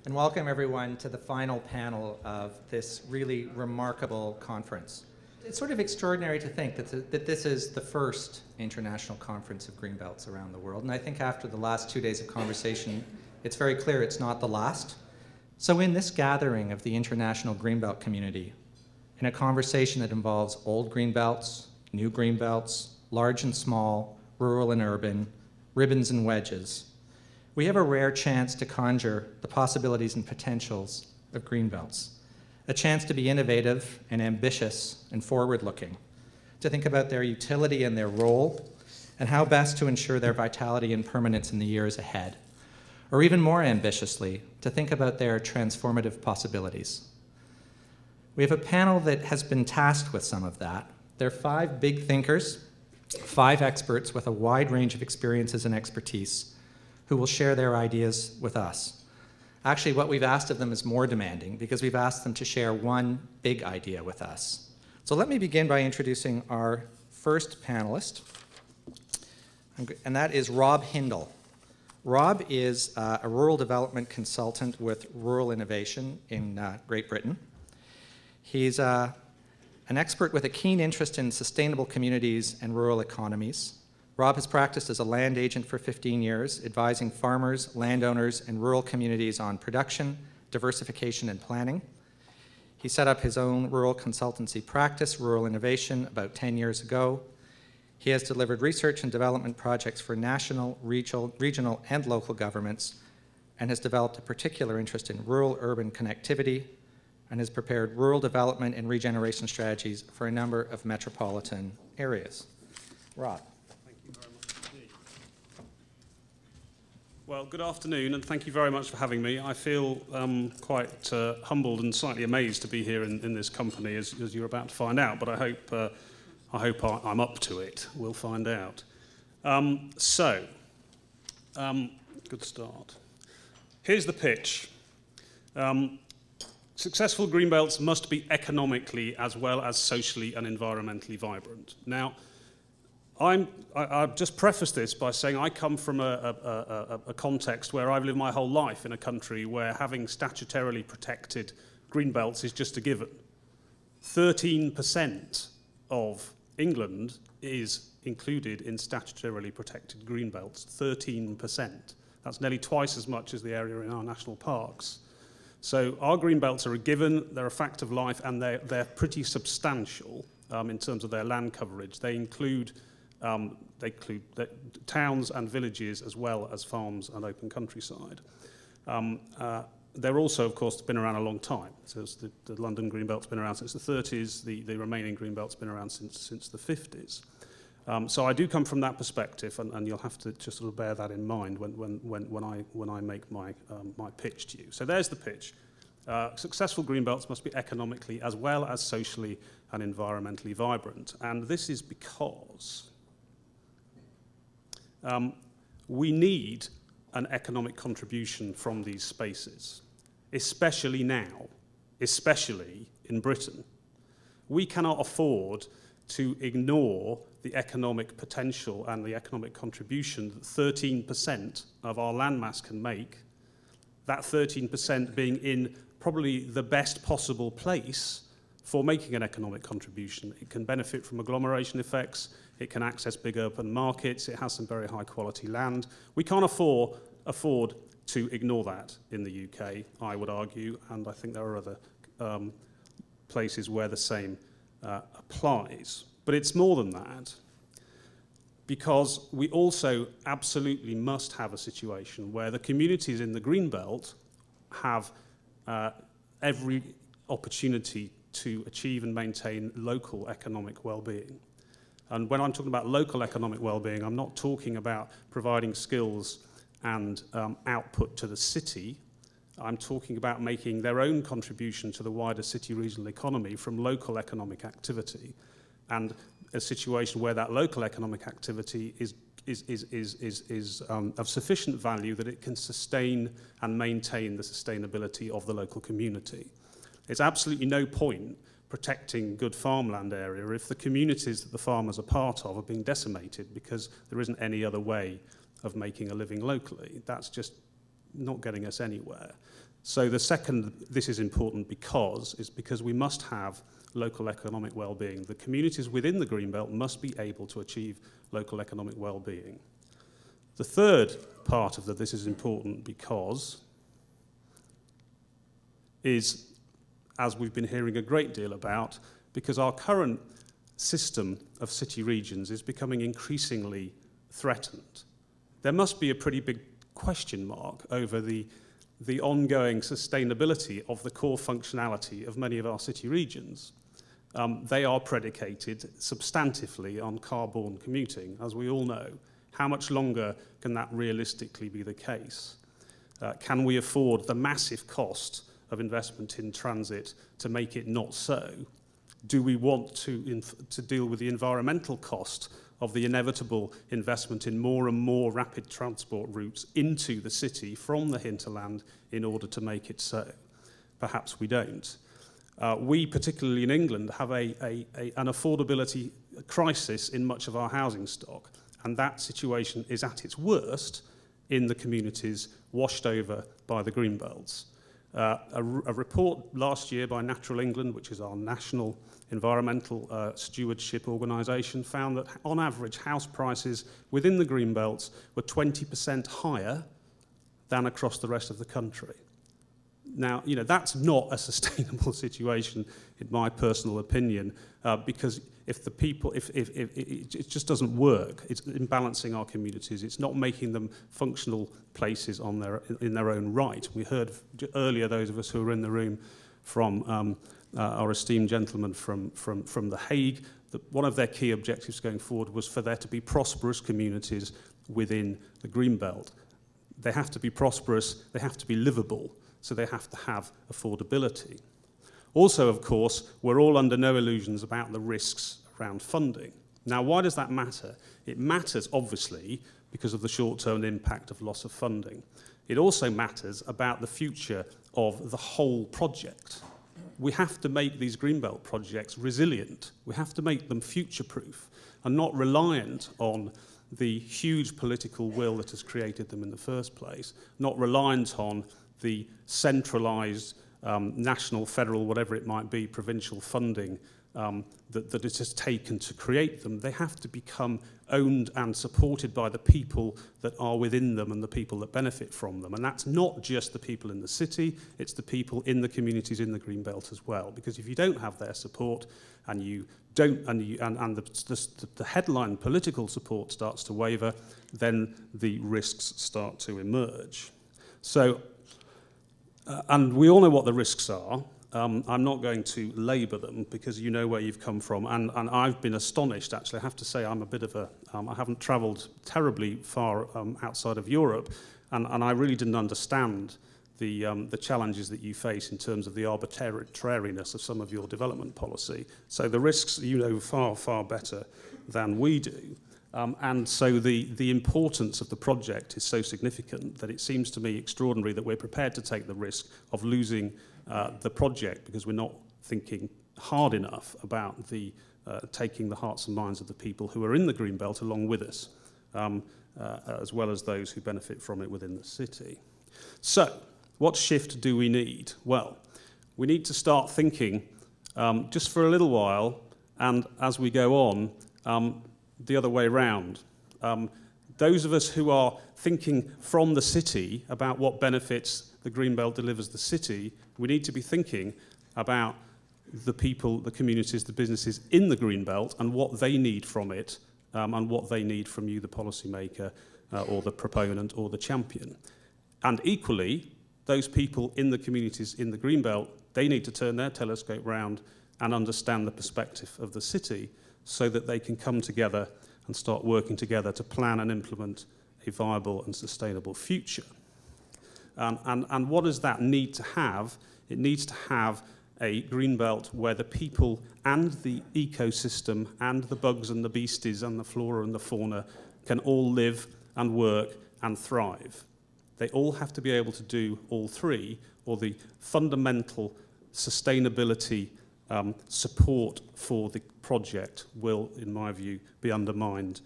and welcome everyone to the final panel of this really remarkable conference. It's sort of extraordinary to think that this is the first international conference of Greenbelts around the world, and I think after the last 2 days of conversation, it's very clear it's not the last. So in this gathering of the international Greenbelt community, in a conversation that involves old Greenbelts, new Greenbelts, large and small, rural and urban, ribbons and wedges, we have a rare chance to conjure the possibilities and potentials of Greenbelts, a chance to be innovative and ambitious and forward-looking, to think about their utility and their role, and how best to ensure their vitality and permanence in the years ahead, or even more ambitiously, to think about their transformative possibilities. We have a panel that has been tasked with some of that. There are 5 big thinkers, 5 experts with a wide range of experiences and expertise who will share their ideas with us. Actually, what we've asked of them is more demanding because we've asked them to share one big idea with us. So let me begin by introducing our first panelist, and that is Rob Hindle. Rob is a rural development consultant with Rural Innovation in Great Britain. He's an expert with a keen interest in sustainable communities and rural economies. Rob has practiced as a land agent for 15 years, advising farmers, landowners, and rural communities on production, diversification, and planning. He set up his own rural consultancy practice, Rural Innovation, about 10 years ago. He has delivered research and development projects for national, regional, and local governments, and has developed a particular interest in rural-urban connectivity, and has prepared rural development and regeneration strategies for a number of metropolitan areas. Rob. Well, good afternoon, and thank you very much for having me. I feel quite humbled and slightly amazed to be here in this company, as you're about to find out, but I hope I'm up to it. We'll find out. Good start. Here's the pitch. Successful Greenbelts must be economically as well as socially and environmentally vibrant. Now, I've just prefaced this by saying I come from a context where I've lived my whole life in a country where having statutorily protected Greenbelts is just a given. 13% of England is included in statutorily protected Greenbelts, 13%. That's nearly twice as much as the area in our national parks. So our Greenbelts are a given, they're a fact of life, and they're pretty substantial in terms of their land coverage. They include towns and villages as well as farms and open countryside. They're also, of course, been around a long time. So the London Greenbelt's been around since the 30s, the remaining Greenbelt's been around since the 50s. So I do come from that perspective, and you'll have to just sort of bear that in mind when I make my pitch to you. So there's the pitch. Successful Greenbelts must be economically as well as socially and environmentally vibrant, and this is because we need an economic contribution from these spaces, especially now, especially in Britain. We cannot afford to ignore the economic potential and the economic contribution that 13% of our landmass can make, that 13% being in probably the best possible place for making an economic contribution. It can benefit from agglomeration effects, it can access big urban markets, it has some very high quality land. We can't afford to ignore that in the UK, I would argue, and I think there are other places where the same applies. But it's more than that, because we also absolutely must have a situation where the communities in the Greenbelt have every opportunity to achieve and maintain local economic well-being. And when I'm talking about local economic well-being, I'm not talking about providing skills and output to the city. I'm talking about making their own contribution to the wider city regional economy from local economic activity, and a situation where that local economic activity is of sufficient value that it can sustain and maintain the sustainability of the local community. It's absolutely no point protecting good farmland area if the communities that the farmers are part of are being decimated because there isn't any other way of making a living locally. That's just not getting us anywhere. So the second, this is important is because we must have local economic well-being. The communities within the Greenbelt must be able to achieve local economic well-being. The third part of this is important because is, as we've been hearing a great deal about, because our current system of city regions is becoming increasingly threatened. There must be a pretty big question mark over the ongoing sustainability of the core functionality of many of our city regions. They are predicated substantively on car-borne commuting, as we all know. How much longer can that realistically be the case? Can we afford the massive cost of investment in transit to make it not so? Do we want to deal with the environmental cost of the inevitable investment in more and more rapid transport routes into the city from the hinterland in order to make it so? Perhaps we don't. We, particularly in England, have an affordability crisis in much of our housing stock, and that situation is at its worst in the communities washed over by the Greenbelts. A report last year by Natural England, which is our national environmental stewardship organisation, found that on average house prices within the Greenbelts were 20% higher than across the rest of the country. Now, you know, that's not a sustainable situation, in my personal opinion, because if it just doesn't work. It's imbalancing our communities. It's not making them functional places in their own right. We heard earlier, those of us who were in the room, from our esteemed gentleman from The Hague, that one of their key objectives going forward was for there to be prosperous communities within the Greenbelt. They have to be prosperous, they have to be livable, so they have to have affordability. Also, of course, we're all under no illusions about the risks around funding. Now, why does that matter? It matters, obviously, because of the short-term impact of loss of funding. It also matters about the future of the whole project. We have to make these Greenbelt projects resilient. We have to make them future-proof and not reliant on the huge political will that has created them in the first place, not reliant on the centralised national, federal, whatever it might be, provincial funding that it has taken to create them. They have to become owned and supported by the people that are within them and the people that benefit from them. And that's not just the people in the city, it's the people in the communities in the Greenbelt as well. Because if you don't have their support and the headline political support starts to waver, then the risks start to emerge. So, and we all know what the risks are. I'm not going to labour them because you know where you've come from, and I've been astonished, actually. I have to say I'm a bit of a, I haven't travelled terribly far outside of Europe, and I really didn't understand the challenges that you face in terms of the arbitrariness of some of your development policy. So the risks you know far, far better than we do. And so the importance of the project is so significant that it seems to me extraordinary that we're prepared to take the risk of losing the project because we're not thinking hard enough about taking the hearts and minds of the people who are in the Greenbelt along with us, as well as those who benefit from it within the city. So, what shift do we need? Well, we need to start thinking just for a little while, and as we go on, the other way round. Those of us who are thinking from the city about what benefits the Greenbelt delivers the city, we need to be thinking about the people, the communities, the businesses in the Greenbelt and what they need from it and what they need from you, the policymaker or the proponent or the champion. And equally, those people in the communities in the Greenbelt, they need to turn their telescope round and understand the perspective of the city so that they can come together and start working together to plan and implement a viable and sustainable future. And what does that need to have? It needs to have a Greenbelt where the people and the ecosystem and the bugs and the beasties and the flora and the fauna can all live and work and thrive. They all have to be able to do all three, or the fundamental sustainability support for the project will, in my view, be undermined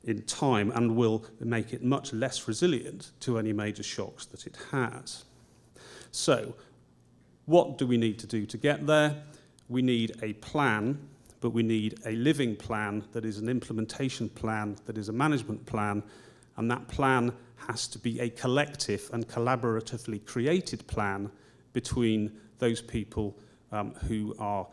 in time and will make it much less resilient to any major shocks that it has. So, what do we need to do to get there? We need a plan, but we need a living plan that is an implementation plan, that is a management plan, and that plan has to be a collective and collaboratively created plan between those people who are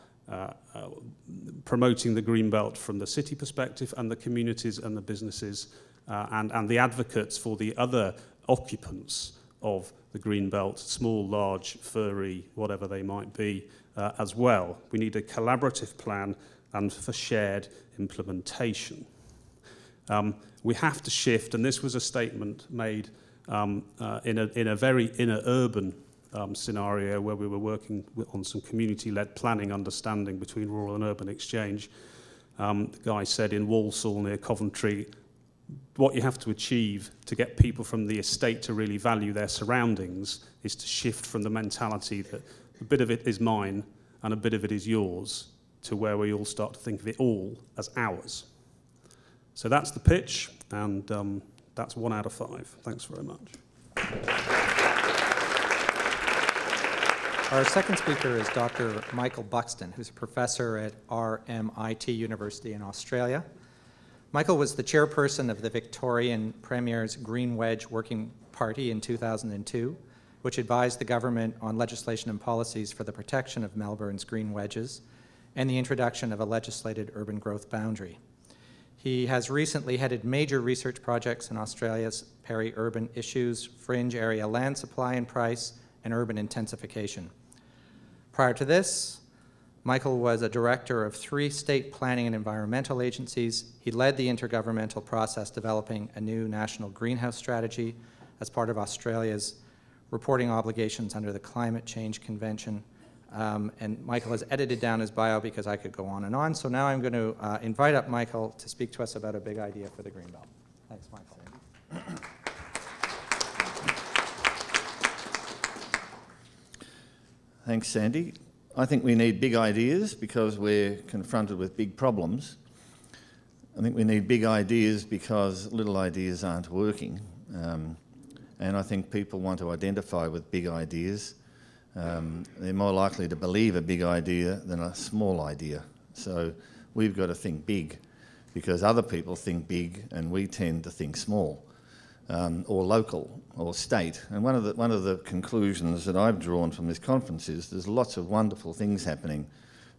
promoting the Greenbelt from the city perspective and the communities and the businesses and the advocates for the other occupants of the Greenbelt, small, large, furry, whatever they might be, as well. We need a collaborative plan and for shared implementation. We have to shift, and this was a statement made in a very inner urban scenario where we were working on some community-led planning understanding between rural and urban exchange. The guy said in Walsall near Coventry, what you have to achieve to get people from the estate to really value their surroundings is to shift from the mentality that a bit of it is mine and a bit of it is yours to where we all start to think of it all as ours. So that's the pitch, and that's 1 out of 5. Thanks very much. Our second speaker is Dr. Michael Buxton, who's a professor at RMIT University in Australia. Michael was the chairperson of the Victorian Premier's Green Wedge Working Party in 2002, which advised the government on legislation and policies for the protection of Melbourne's green wedges and the introduction of a legislated urban growth boundary. He has recently headed major research projects in Australia's peri-urban issues, fringe area land supply and price, and urban intensification. Prior to this, Michael was a director of 3 state planning and environmental agencies. He led the intergovernmental process developing a new national greenhouse strategy as part of Australia's reporting obligations under the Climate Change Convention. And Michael has edited down his bio because I could go on and on. So now I'm going to invite up Michael to speak to us about a big idea for the Greenbelt. Thanks, Michael. Thanks, Sandy. I think we need big ideas because we're confronted with big problems. I think we need big ideas because little ideas aren't working. And I think people want to identify with big ideas. They're more likely to believe a big idea than a small idea. So we've got to think big because other people think big and we tend to think small. Or local, or state. And one of the conclusions that I've drawn from this conference is there's lots of wonderful things happening.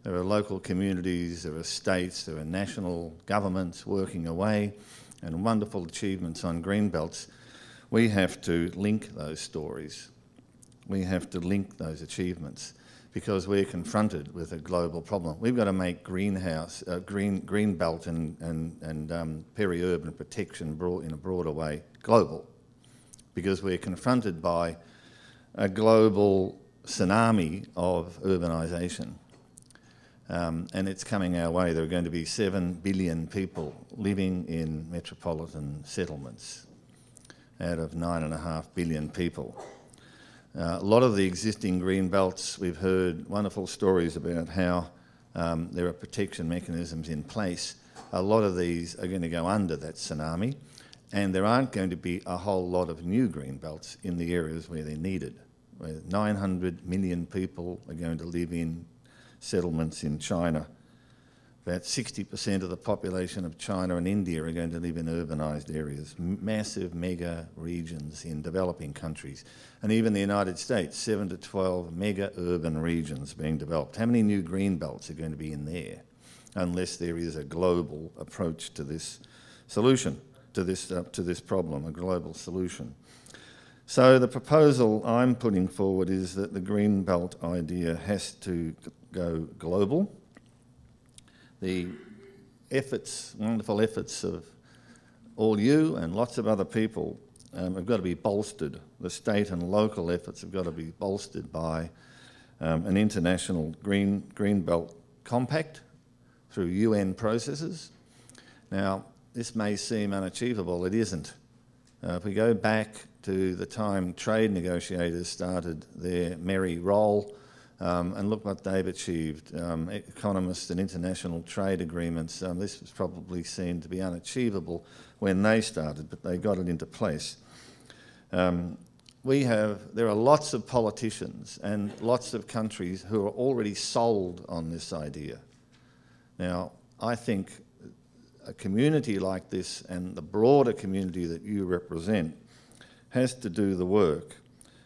There are local communities, there are states, there are national governments working away, and wonderful achievements on Greenbelts. We have to link those stories. We have to link those achievements because we're confronted with a global problem. We've got to make Greenbelt and peri-urban protection in a broader way global because we're confronted by a global tsunami of urbanisation. And it's coming our way. There are going to be 7 billion people living in metropolitan settlements out of 9.5 billion people. A lot of the existing green belts, we've heard wonderful stories about how there are protection mechanisms in place. A lot of these are going to go under that tsunami, and there aren't going to be a whole lot of new green belts in the areas where they're needed. Where 900 million people are going to live in settlements in China. About 60% of the population of China and India are going to live in urbanised areas, massive mega regions in developing countries. And even the United States, 7 to 12 mega urban regions being developed. How many new green belts are going to be in there unless there is a global approach to this solution, to this problem, a global solution? So the proposal I'm putting forward is that the green belt idea has to go global. The efforts, wonderful efforts of all you and lots of other people have got to be bolstered. The state and local efforts have got to be bolstered by an international green belt compact through UN processes. Now, this may seem unachievable. It isn't. If we go back to the time trade negotiators started their merry roll And look what they've achieved. Economists and international trade agreements, this was probably seen to be unachievable when they started, but they got it into place. There are lots of politicians and lots of countries who are already sold on this idea. Now, I think a community like this and the broader community that you represent has to do the work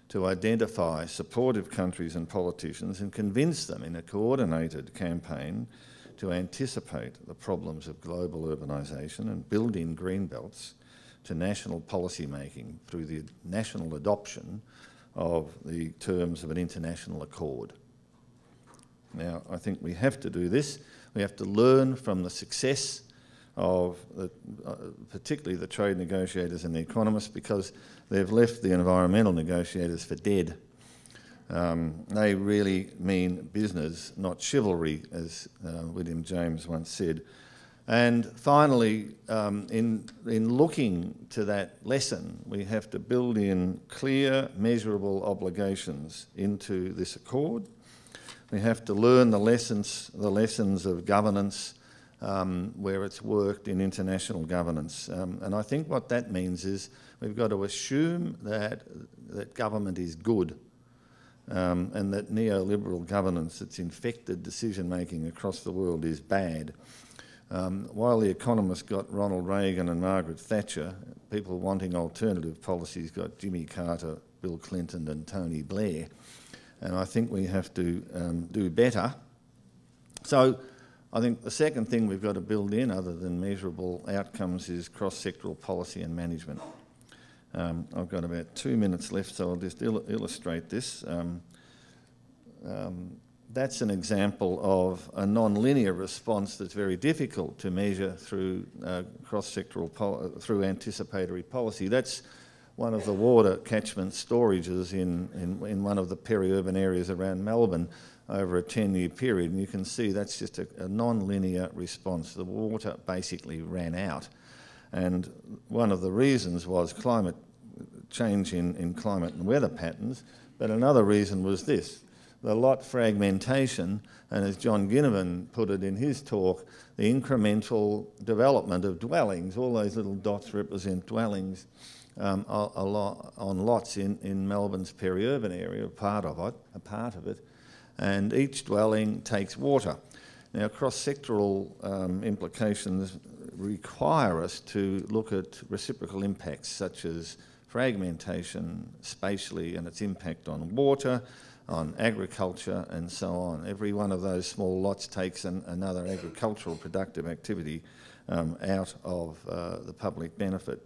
to identify supportive countries and politicians and convince them in a coordinated campaign to anticipate the problems of global urbanisation and build in greenbelts to national policy making through the national adoption of the terms of an international accord. Now, I think we have to do this. We have to learn from the success of particularly the trade negotiators and the economists, because they've left the environmental negotiators for dead. They really mean business, not chivalry, as William James once said. And finally, in looking to that lesson, we have to build in clear, measurable obligations into this accord. We have to learn the lessons of governance where it's worked in international governance. And I think what that means is we've got to assume that government is good and that neoliberal governance that's infected decision-making across the world is bad. While the economists got Ronald Reagan and Margaret Thatcher, people wanting alternative policies got Jimmy Carter, Bill Clinton and Tony Blair. And I think we have to do better. So I think the second thing we've got to build in, other than measurable outcomes, is cross-sectoral policy and management. I've got about 2 minutes left, so I'll just illustrate this. That's an example of a non-linear response that's very difficult to measure through cross-sectoral, through anticipatory policy. That's one of the water catchment storages in one of the peri-urban areas around Melbourne over a 10-year period, and you can see that's just a non-linear response. The water basically ran out, and one of the reasons was climate change in climate and weather patterns, but another reason was this: the lot fragmentation, and as John Ginnivan put it in his talk, the incremental development of dwellings. All those little dots represent dwellings on lots in Melbourne's peri-urban area, a part of it, and each dwelling takes water. Now, cross-sectoral implications require us to look at reciprocal impacts such as fragmentation spatially and its impact on water, on agriculture and so on. Every one of those small lots takes another agricultural productive activity out of the public benefit.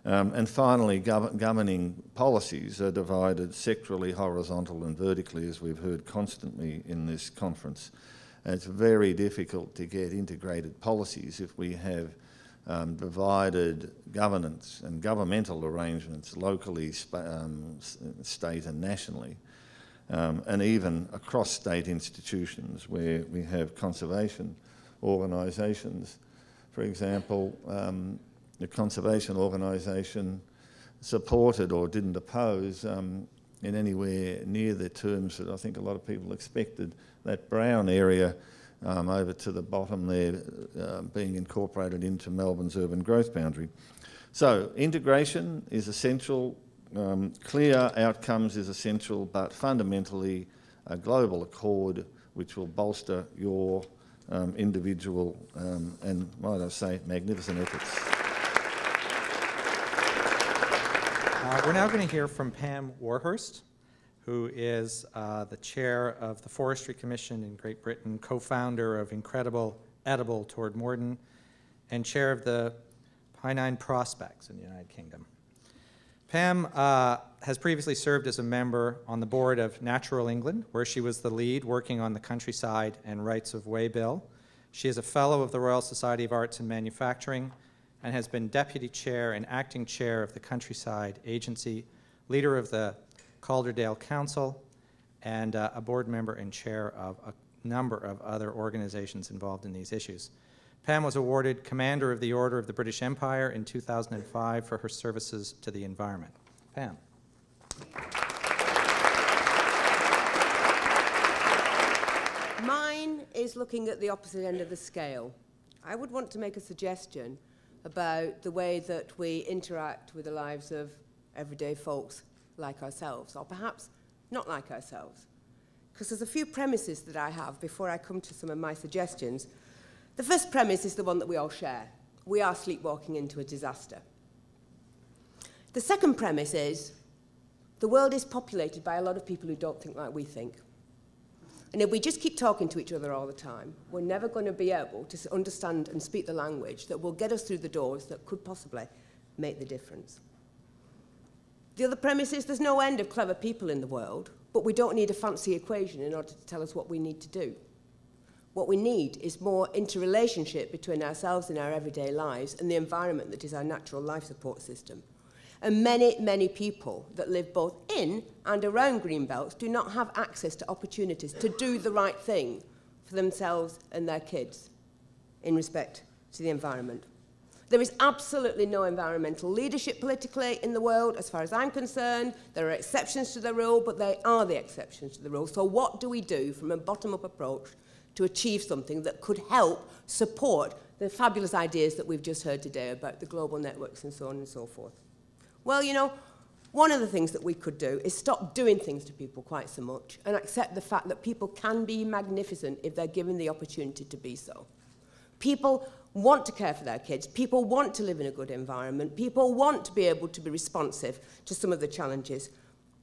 And finally, governing policies are divided sectorally, horizontal and vertically, as we've heard constantly in this conference. And it's very difficult to get integrated policies if we have divided governance and governmental arrangements locally, state and nationally, and even across state institutions where we have conservation organisations. For example, the conservation organisation supported or didn't oppose in anywhere near the terms that I think a lot of people expected that brown area over to the bottom there being incorporated into Melbourne's urban growth boundary. So integration is essential, clear outcomes is essential, but fundamentally a global accord which will bolster your individual and, might I say, magnificent efforts. We're now going to hear from Pam Warhurst, who is the chair of the Forestry Commission in Great Britain, co-founder of Incredible Edible Todmorden, and chair of the Pennine Prospects in the United Kingdom. Pam has previously served as a member on the board of Natural England, where she was the lead working on the Countryside and Rights of Way Bill. She is a fellow of the Royal Society of Arts and Manufacturing and has been deputy chair and acting chair of the Countryside Agency, leader of the Calderdale Council, and a board member and chair of a number of other organizations involved in these issues. Pam was awarded Commander of the Order of the British Empire in 2005 for her services to the environment. Pam. is looking at the opposite end of the scale. I would want to make a suggestion about the way that we interact with the lives of everyday folks like ourselves, or perhaps not like ourselves. Because there's a few premises that I have before I come to some of my suggestions. The first premise is the one that we all share. We are sleepwalking into a disaster. The second premise is the world is populated by a lot of people who don't think like we think. And if we just keep talking to each other all the time, we're never going to be able to understand and speak the language that will get us through the doors that could possibly make the difference. The other premise is there's no end of clever people in the world, but we don't need a fancy equation in order to tell us what we need to do. What we need is more interrelationship between ourselves and our everyday lives and the environment that is our natural life support system. And many, many people that live both in and around Greenbelts do not have access to opportunities to do the right thing for themselves and their kids in respect to the environment. There is absolutely no environmental leadership politically in the world, as far as I'm concerned. There are exceptions to the rule, but they are the exceptions to the rule. So what do we do from a bottom-up approach to achieve something that could help support the fabulous ideas that we've just heard today about the global networks and so on and so forth? Well, you know, one of the things that we could do is stop doing things to people quite so much and accept the fact that people can be magnificent if they're given the opportunity to be so. People want to care for their kids. People want to live in a good environment. People want to be able to be responsive to some of the challenges.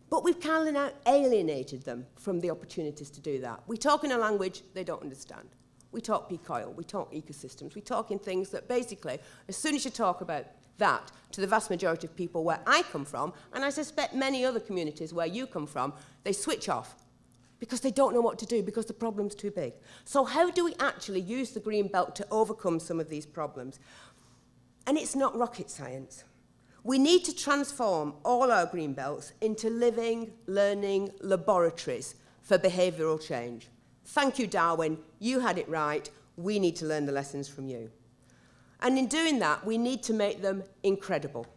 But we've kind of alienated them from the opportunities to do that. We talk in a language they don't understand. We talk peak oil. We talk ecosystems. We talk in things that basically, as soon as you talk about that to the vast majority of people where I come from, and I suspect many other communities where you come from, they switch off because they don't know what to do, because the problem's too big. So how do we actually use the Greenbelt to overcome some of these problems? And it's not rocket science. We need to transform all our Greenbelts into living, learning laboratories for behavioural change. Thank you, Darwin. You had it right. We need to learn the lessons from you. And in doing that, we need to make them incredible.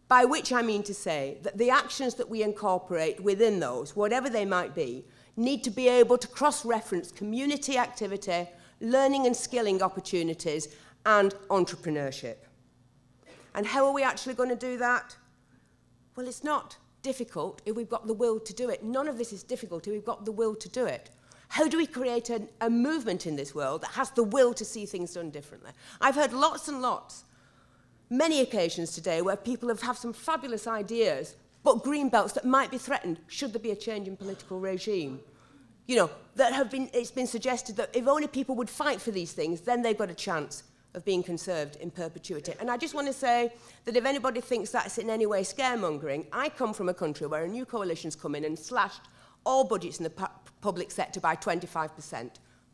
By which I mean to say that the actions that we incorporate within those, whatever they might be, need to be able to cross-reference community activity, learning and skilling opportunities, and entrepreneurship. And how are we actually going to do that? Well, it's not difficult if we've got the will to do it. None of this is difficult if we've got the will to do it. How do we create a movement in this world that has the will to see things done differently? I've heard lots and lots, many occasions today, where people have some fabulous ideas, but Greenbelts that might be threatened should there be a change in political regime. You know, it's been suggested that if only people would fight for these things, then they've got a chance of being conserved in perpetuity. And I just want to say that if anybody thinks that's in any way scaremongering, I come from a country where a new coalition's come in and slashed all budgets in the public sector by 25%,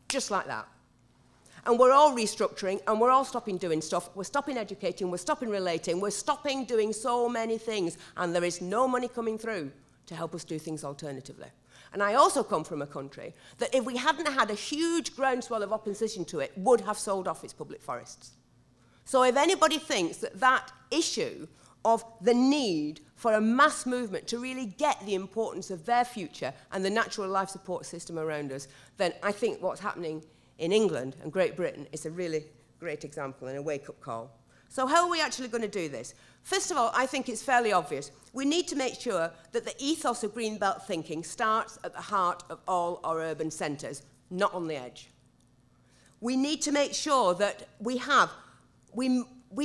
just like that. And we're all restructuring, and we're all stopping doing stuff. We're stopping educating, we're stopping relating, we're stopping doing so many things, and there is no money coming through to help us do things alternatively. And I also come from a country that, if we hadn't had a huge groundswell of opposition to it, would have sold off its public forests. So if anybody thinks that that issue of the need for a mass movement to really get the importance of their future and the natural life support system around us, then I think what's happening in England and Great Britain is a really great example and a wake-up call. So how are we actually going to do this? First of all, I think it's fairly obvious. We need to make sure that the ethos of Greenbelt thinking starts at the heart of all our urban centres, not on the edge. We need to make sure that we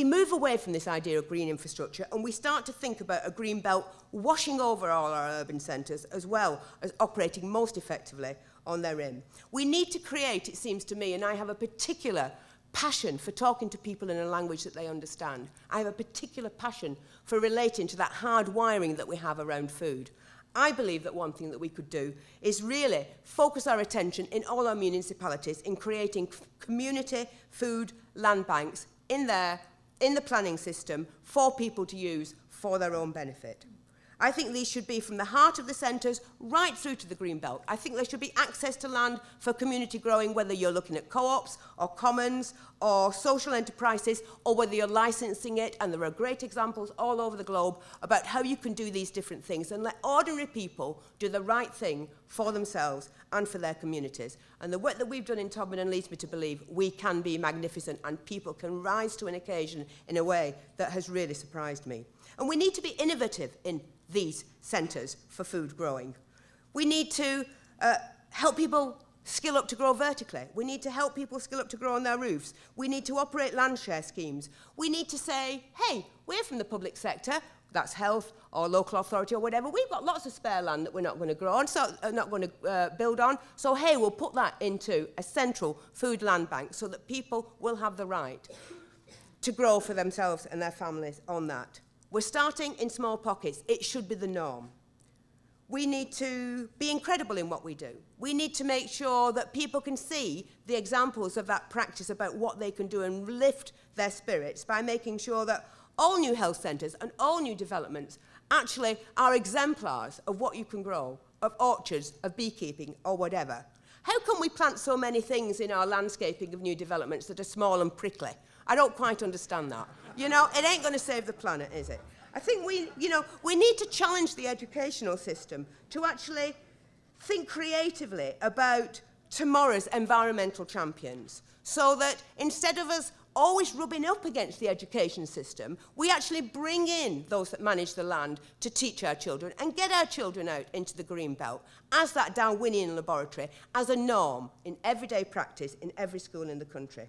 move away from this idea of green infrastructure and we start to think about a green belt washing over all our urban centres as well as operating most effectively on their rim. We need to create, it seems to me, and I have a particular passion for talking to people in a language that they understand. I have a particular passion for relating to that hard wiring that we have around food. I believe that one thing that we could do is really focus our attention in all our municipalities in creating community food land banks in the planning system for people to use for their own benefit. I think these should be from the heart of the centres right through to the Greenbelt. I think there should be access to land for community growing, whether you're looking at co-ops or commons or social enterprises, or whether you're licensing it, and there are great examples all over the globe about how you can do these different things and let ordinary people do the right thing for themselves and for their communities. And the work that we've done in Todmorden leads me to believe we can be magnificent and people can rise to an occasion in a way that has really surprised me. And we need to be innovative in these centres for food growing. We need to help people skill up to grow vertically. We need to help people skill up to grow on their roofs. We need to operate land share schemes. We need to say, hey, we're from the public sector, that's health or local authority or whatever. We've got lots of spare land that we're not going to grow on, so not going to build on. So hey, we'll put that into a central food land bank so that people will have the right to grow for themselves and their families on that. We're starting in small pockets. It should be the norm. We need to be incredible in what we do. We need to make sure that people can see the examples of that practice about what they can do and lift their spirits by making sure that all new health centres and all new developments actually are exemplars of what you can grow, of orchards, of beekeeping, or whatever. How can we plant so many things in our landscaping of new developments that are small and prickly? I don't quite understand that. You know, it ain't going to save the planet, is it? I think we need to challenge the educational system to actually think creatively about tomorrow's environmental champions, so that instead of us always rubbing up against the education system, we actually bring in those that manage the land to teach our children and get our children out into the Greenbelt as that Darwinian laboratory, as a norm in everyday practice in every school in the country.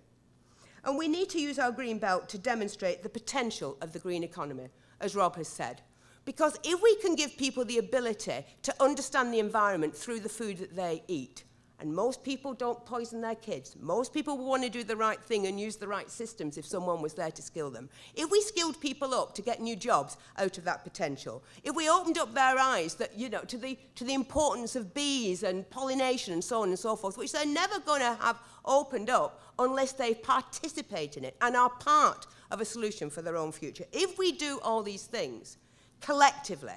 And we need to use our Greenbelt to demonstrate the potential of the green economy, as Rob has said. Because if we can give people the ability to understand the environment through the food that they eat, and most people don't poison their kids, most people will want to do the right thing and use the right systems if someone was there to skill them. If we skilled people up to get new jobs out of that potential, if we opened up their eyes that, you know, to the importance of bees and pollination and so on and so forth, which they're never going to have opened up unless they participate in it and are part of a solution for their own future. If we do all these things collectively,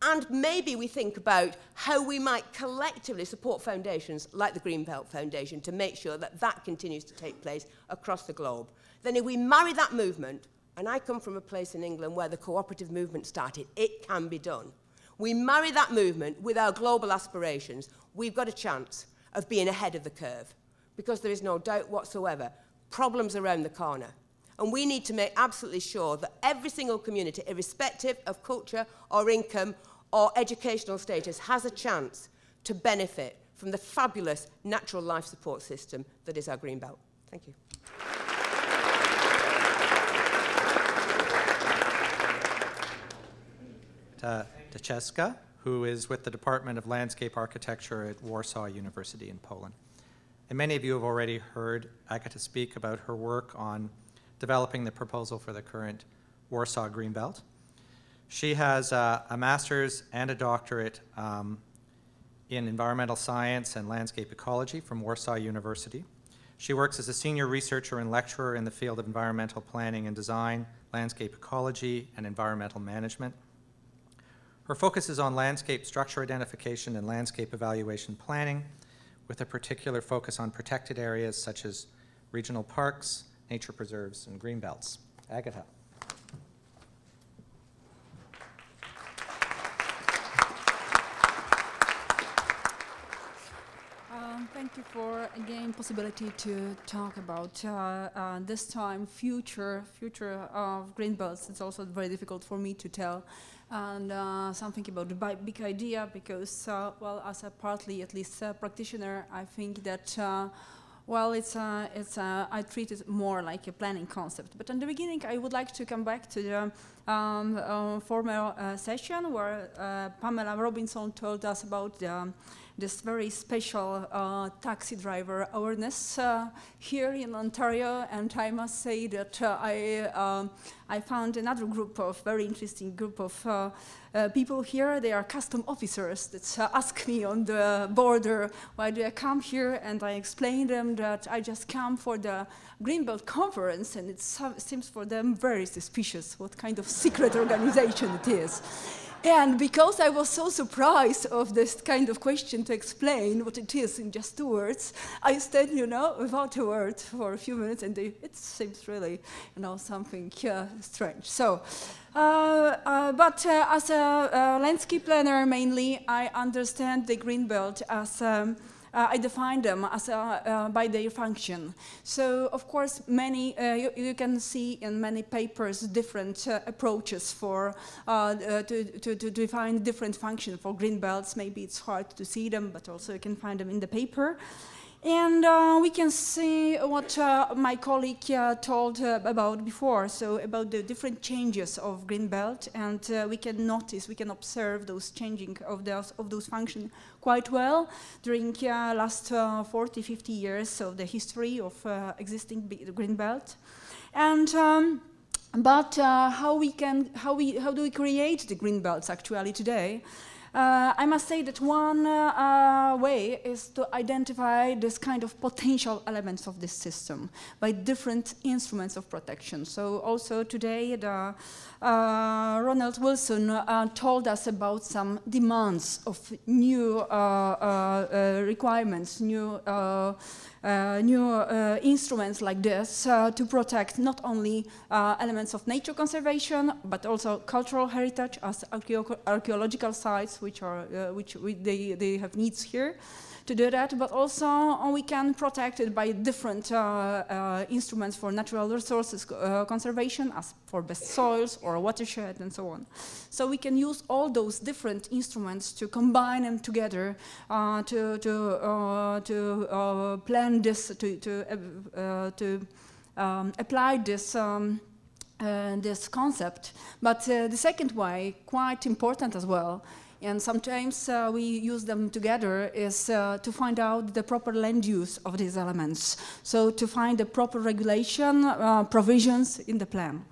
and maybe we think about how we might collectively support foundations like the Greenbelt Foundation to make sure that that continues to take place across the globe, then if we marry that movement, and I come from a place in England where the cooperative movement started, it can be done. We marry that movement with our global aspirations, we've got a chance of being ahead of the curve, because there is no doubt whatsoever, problems around the corner. And we need to make absolutely sure that every single community, irrespective of culture or income or educational status, has a chance to benefit from the fabulous natural life support system that is our Greenbelt. Thank you. Daczeska, who is with the Department of Landscape Architecture at Warsaw University in Poland. And many of you have already heard Agata speak about her work on developing the proposal for the current Warsaw Greenbelt. She has a master's and a doctorate in environmental science and landscape ecology from Warsaw University. She works as a senior researcher and lecturer in the field of environmental planning and design, landscape ecology, and environmental management. Her focus is on landscape structure identification and landscape evaluation planning, with a particular focus on protected areas such as regional parks, nature preserves, and greenbelts. Agata. Thank you for, again, possibility to talk about this time future of Greenbelts. It's also very difficult for me to tell, and something about the big idea, because, well, as a partly, at least, practitioner, I think that well, I treat it more like a planning concept. But in the beginning, I would like to come back to the former session where Pamela Robinson told us about this very special taxi driver awareness here in Ontario. And I must say that I found another group of very interesting group of people here. They are custom officers that ask me on the border, why do I come here? And I explain them that I just come for the Greenbelt conference, and it seems for them very suspicious what kind of secret organization it is. And because I was so surprised of this kind of question to explain what it is in just 2 words, I stayed, without a word for a few minutes, and it seems really, something strange. So, but as a landscape planner mainly, I understand the Greenbelt as I define them as by their function. So, of course, many you can see in many papers different approaches for to define different function for green belts. Maybe it's hard to see them, but also you can find them in the paper. And we can see what my colleague told about before, so about the different changes of Greenbelt, and we can notice, we can observe those changing of those functions quite well during last 40, 50 years of the history of existing Greenbelt. And but how do we create the Greenbelts actually today? I must say that one way is to identify this kind of potential elements of this system by different instruments of protection. So also today, Ronald Wilson told us about some demands of new requirements, new instruments like this to protect not only elements of nature conservation, but also cultural heritage as archaeological sites, which they have needs here to do that, but also we can protect it by different instruments for natural resources conservation, as for best soils or watershed and so on. So we can use all those different instruments to combine them together to plan this, to apply this this concept. But the second way, quite important as well, and sometimes we use them together, is to find out the proper land use of these elements. So to find the proper regulation provisions in the plan.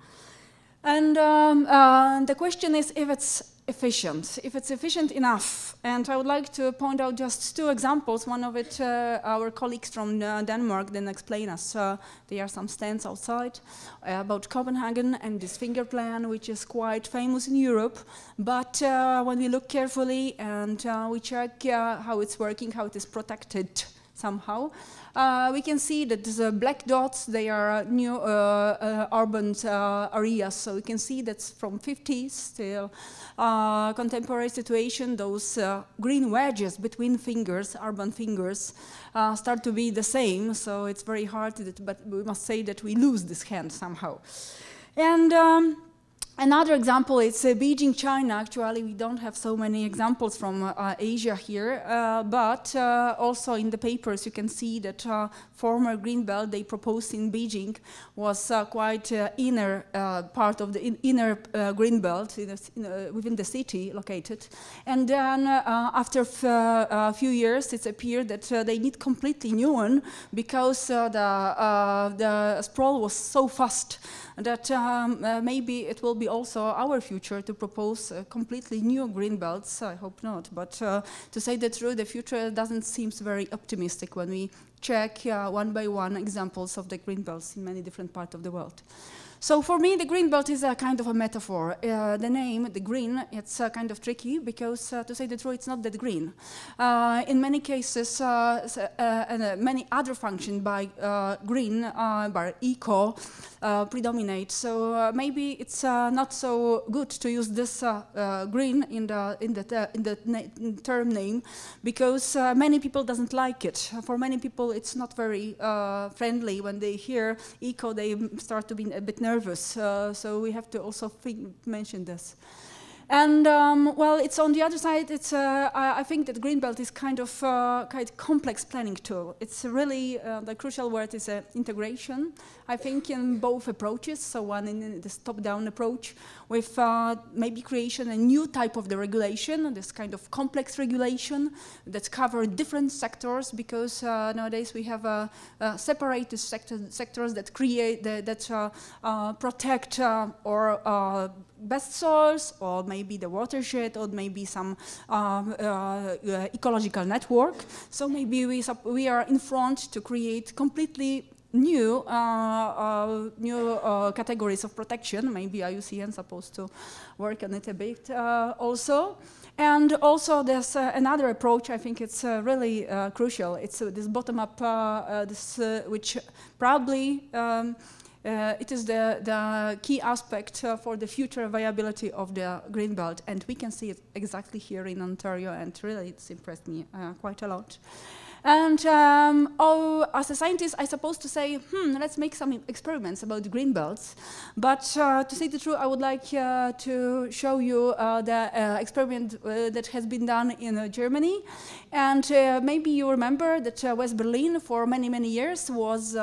And the question is if it's efficient enough. And I would like to point out just 2 examples. One of it, our colleagues from Denmark then explain us. There are some stands outside about Copenhagen and this finger plan, which is quite famous in Europe. But when we look carefully and we check how it's working, how it is protected somehow, we can see that the black dots, they are new urban areas. So we can see that from 50s till contemporary situation, those green wedges between fingers, urban fingers, start to be the same. So it's very hard, but we must say that we lose this hand somehow. And another example is Beijing, China. Actually, we don't have so many examples from Asia here, but also in the papers you can see that former Greenbelt they proposed in Beijing was quite inner part of the inner Greenbelt within the city located. And then after a few years, it appeared that they need completely new one because the sprawl was so fast that maybe it will be also our future to propose completely new Greenbelts. I hope not, but to say the truth, the future doesn't seem very optimistic when we check one by one examples of the Greenbelts in many different parts of the world. So for me, the Greenbelt is a kind of a metaphor. The name, the green, it's kind of tricky because, to say the truth, it's not that green. In many cases, and many other functions by green, by eco, predominate. So maybe it's not so good to use this green in the term name because many people doesn't like it. For many people, it's not very friendly. When they hear eco, they start to be a bit nervous, so we have to also mention this. And well, it's on the other side. It's I think that Greenbelt is kind of complex planning tool. It's really the crucial word is integration. I think in both approaches. So one in this top-down approach with maybe creation a new type of the regulation, this kind of complex regulation that cover different sectors because nowadays we have separated sectors that create that protect or best soils, or maybe the watershed, or maybe some ecological network. So maybe we are in front to create completely new categories of protection. Maybe IUCN is supposed to work on it a bit also. And also there's another approach, I think it's really crucial. It's this bottom-up, which probably it is the key aspect for the future viability of the Greenbelt. And we can see it exactly here in Ontario, and really it's impressed me quite a lot. And as a scientist, I'm supposed to say, let's make some experiments about the Greenbelts. But to say the truth, I would like to show you the experiment that has been done in Germany. And maybe you remember that West Berlin for many, many years was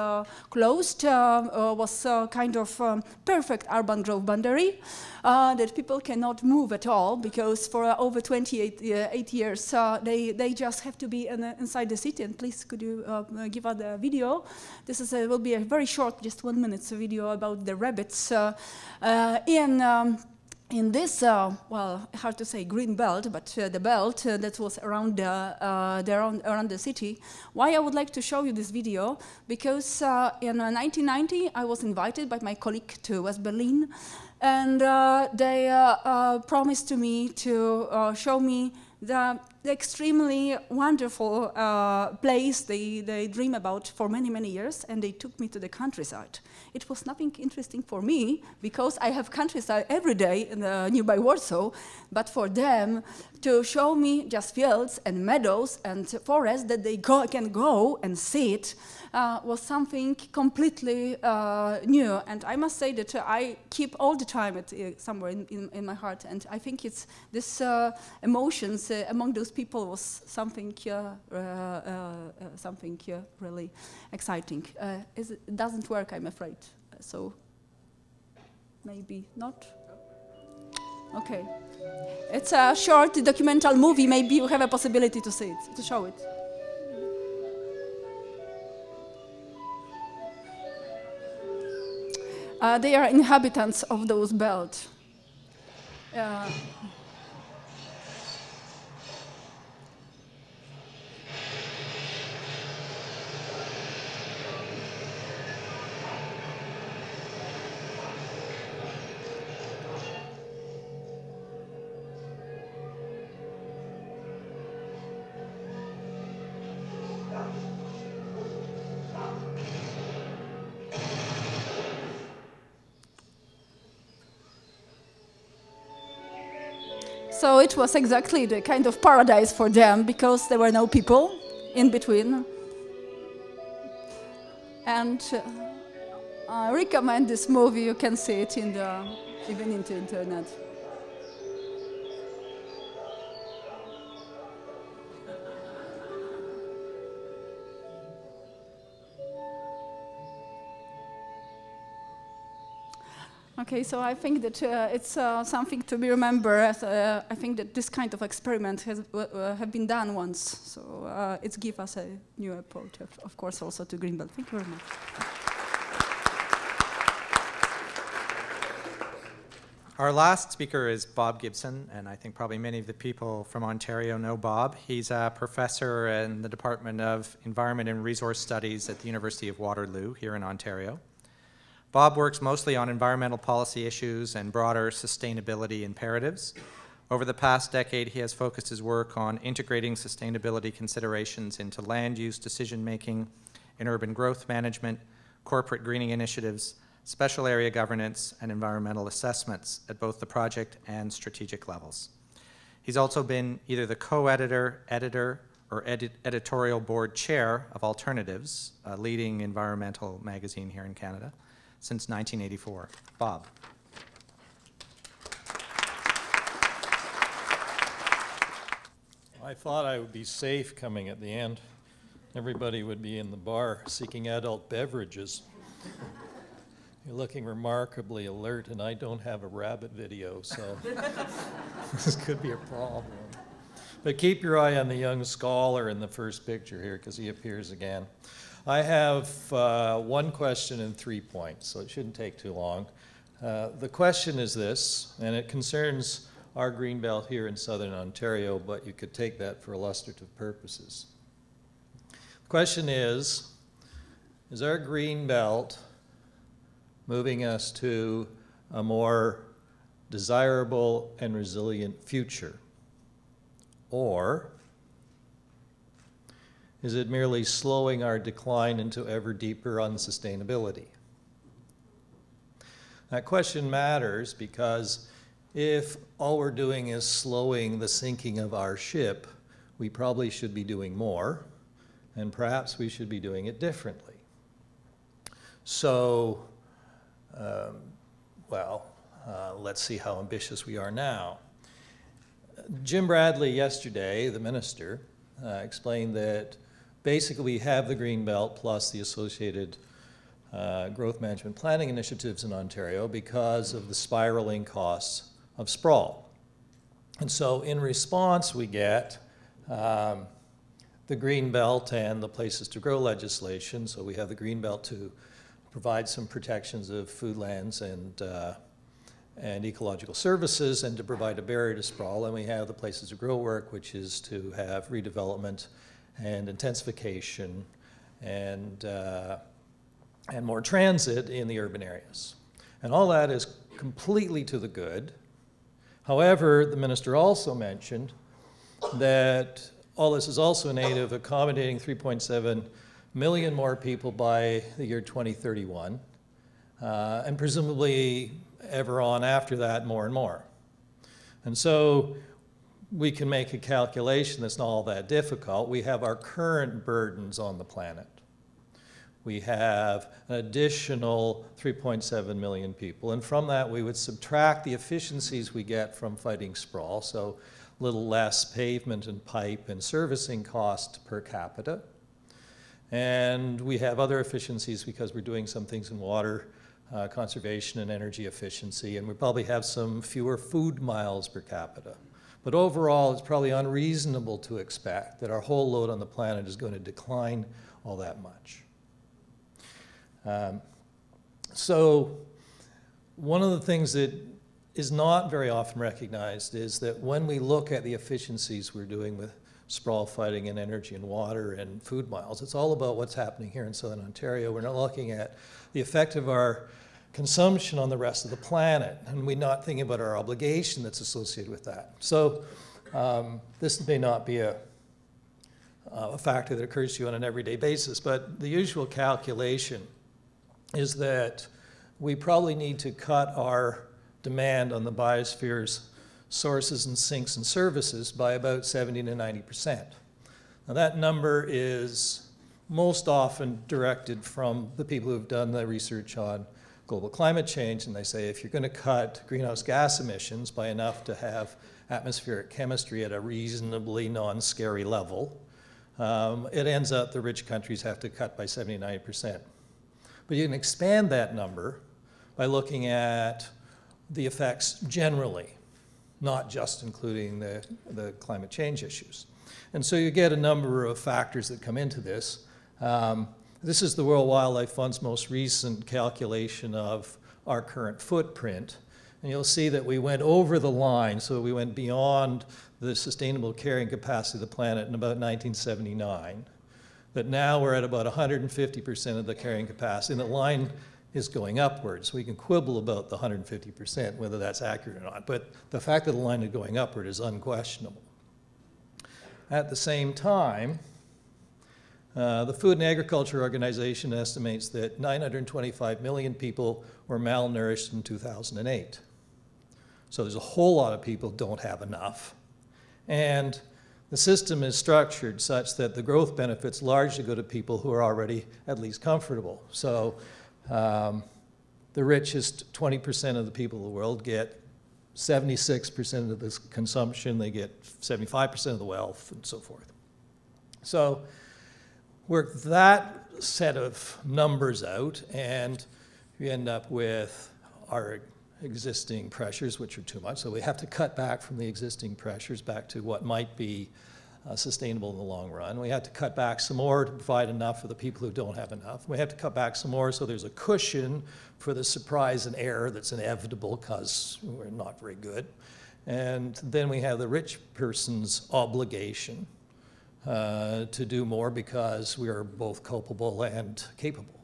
closed, was kind of perfect urban growth boundary. That people cannot move at all, because for over 28 years they just have to be inside the city. And please, could you give us the video? This is will be a very short, just 1 minute video about the rabbits in this, well, hard to say green belt, but the belt that was around around the city. Why I would like to show you this video? Because in 1990 I was invited by my colleague to West Berlin, and they promised to me to show me the extremely wonderful place they dream about for many, many years, and they took me to the countryside. It was nothing interesting for me, because I have countryside every day in nearby Warsaw, but for them to show me just fields and meadows and forests that they can go and see it was something completely new. And I must say that I keep all the time it somewhere in my heart, and I think it's this emotions among those people was something really exciting. It doesn't work, I'm afraid. So maybe not. Okay, it's a short documental movie. Maybe you have a possibility to see it, to show it. They are inhabitants of those belts. So it was exactly the kind of paradise for them, because there were no people in between. And I recommend this movie. You can see it in even in the internet. Okay, so I think that it's something to be remembered. I think that this kind of experiment has have been done once, so it gives us a new approach, of course, also to Greenbelt. Thank you very much. Our last speaker is Bob Gibson, and I think probably many of the people from Ontario know Bob. He's a professor in the Department of Environment and Resource Studies at the University of Waterloo here in Ontario. Bob works mostly on environmental policy issues and broader sustainability imperatives. Over the past decade, he has focused his work on integrating sustainability considerations into land use decision-making, in urban growth management, corporate greening initiatives, special area governance, and environmental assessments at both the project and strategic levels. He's also been either the co-editor, editor, or editorial board chair of Alternatives, a leading environmental magazine here in Canada, since 1984. Bob. I thought I would be safe coming at the end. Everybody would be in the bar seeking adult beverages. You're looking remarkably alert, and I don't have a rabbit video, so this could be a problem. But keep your eye on the young scholar in the first picture here, because he appears again. I have one question and 3 points, so it shouldn't take too long. The question is this, and it concerns our Greenbelt here in southern Ontario, but you could take that for illustrative purposes. The question is, is our green belt moving us to a more desirable and resilient future? Or is it merely slowing our decline into ever deeper unsustainability? That question matters because if all we're doing is slowing the sinking of our ship, we probably should be doing more, and perhaps we should be doing it differently. So, let's see how ambitious we are now. Jim Bradley yesterday, the minister, explained that basically we have the Greenbelt plus the associated growth management planning initiatives in Ontario because of the spiraling costs of sprawl. And so in response we get the Greenbelt and the Places to Grow legislation. So we have the Greenbelt to provide some protections of food lands and ecological services and to provide a barrier to sprawl. And we have the Places to Grow work, which is to have redevelopment and intensification and more transit in the urban areas. And all that is completely to the good. However, the minister also mentioned that all this is also in aid of accommodating 3.7 million more people by the year 2031, and presumably ever on after that more and more. And so we can make a calculation that's not all that difficult. We have our current burdens on the planet. We have an additional 3.7 million people, and from that we would subtract the efficiencies we get from fighting sprawl, so a little less pavement and pipe and servicing cost per capita. And we have other efficiencies because we're doing some things in water conservation and energy efficiency, and we probably have some fewer food miles per capita. But overall, it's probably unreasonable to expect that our whole load on the planet is going to decline all that much. So one of the things that is not very often recognized is that when we look at the efficiencies we're doing with sprawl fighting and energy and water and food miles, it's all about what's happening here in Southern Ontario. We're not looking at the effect of our consumption on the rest of the planet, and we're not thinking about our obligation that's associated with that. So this may not be a factor that occurs to you on an everyday basis, but the usual calculation is that we probably need to cut our demand on the biosphere's sources and sinks and services by about 70 to 90%. Now that number is most often directed from the people who've done the research on global climate change, and they say if you're going to cut greenhouse gas emissions by enough to have atmospheric chemistry at a reasonably non-scary level, it ends up the rich countries have to cut by 70 to 90%. But you can expand that number by looking at the effects generally, not just including the climate change issues. And so you get a number of factors that come into this. This is the World Wildlife Fund's most recent calculation of our current footprint. And you'll see that we went over the line, so we went beyond the sustainable carrying capacity of the planet in about 1979. But now we're at about 150% of the carrying capacity, and the line is going upwards. We can quibble about the 150%, whether that's accurate or not, but the fact that the line is going upward is unquestionable. At the same time, the Food and Agriculture Organization estimates that 925 million people were malnourished in 2008. So there's a whole lot of people who don't have enough. And the system is structured such that the growth benefits largely go to people who are already at least comfortable. So the richest 20% of the people in the world get 76% of this consumption, they get 75% of the wealth, and so forth. So work that set of numbers out, and we end up with our existing pressures, which are too much. So we have to cut back from the existing pressures back to what might be sustainable in the long run. We have to cut back some more to provide enough for the people who don't have enough. We have to cut back some more so there's a cushion for the surprise and error that's inevitable because we're not very good. And then we have the rich person's obligation to do more because we are both culpable and capable.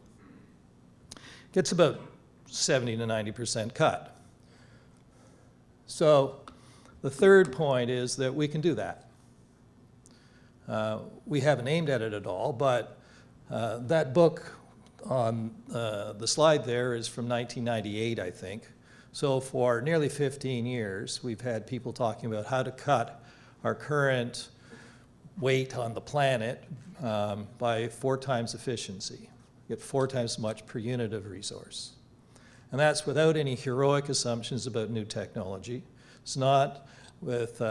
gets about 70 to 90% cut. So the third point is that we can do that. We haven't aimed at it at all, but that book on the slide there is from 1998, I think. So for nearly 15 years, we've had people talking about how to cut our current weight on the planet by 4 times efficiency, get 4 times as much per unit of resource. And that's without any heroic assumptions about new technology. It's not with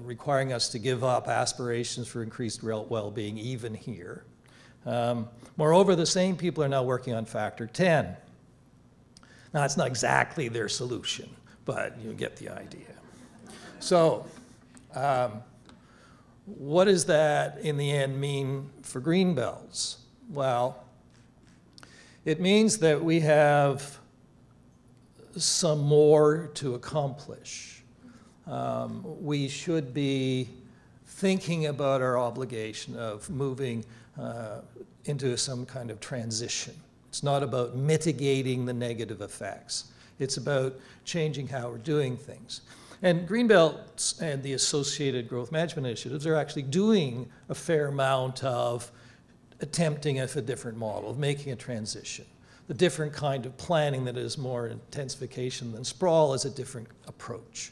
requiring us to give up aspirations for increased well-being even here. Moreover, the same people are now working on factor 10. Now, it's not exactly their solution, but you get the idea. So, what does that in the end mean for Greenbelts? Well, it means that we have some more to accomplish. We should be thinking about our obligation of moving into some kind of transition. It's not about mitigating the negative effects. It's about changing how we're doing things. And Greenbelts and the associated growth management initiatives are actually doing a fair amount of attempting a different model, of making a transition. The different kind of planning that is more intensification than sprawl is a different approach.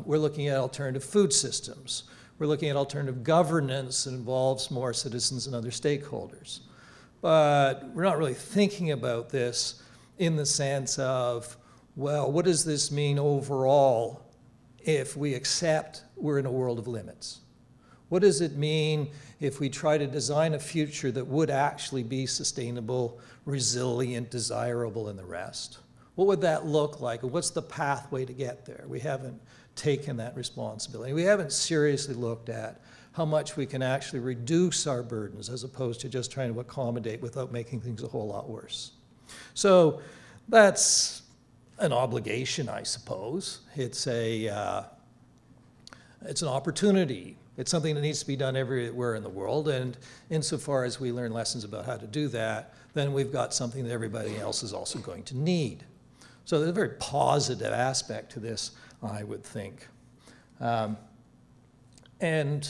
We're looking at alternative food systems. We're looking at alternative governance that involves more citizens and other stakeholders. But we're not really thinking about this in the sense of, well, what does this mean overall if we accept we're in a world of limits? What does it mean if we try to design a future that would actually be sustainable, resilient, desirable, and the rest? What would that look like? And what's the pathway to get there? We haven't taken that responsibility. We haven't seriously looked at how much we can actually reduce our burdens as opposed to just trying to accommodate without making things a whole lot worse. So that's an obligation, I suppose. It's an opportunity. It's something that needs to be done everywhere in the world, and insofar as we learn lessons about how to do that, then we've got something that everybody else is also going to need. So there's a very positive aspect to this, I would think. And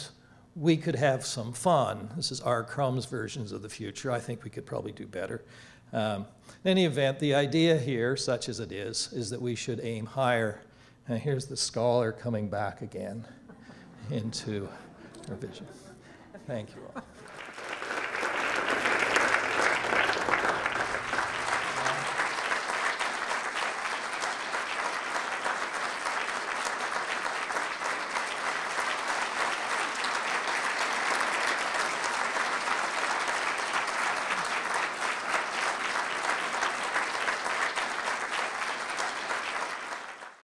we could have some fun. This is our Crumb's versions of the future. I think we could probably do better. In any event, the idea here, such as it is that we should aim higher. And here's the scholar coming back again into our vision. Thank you all.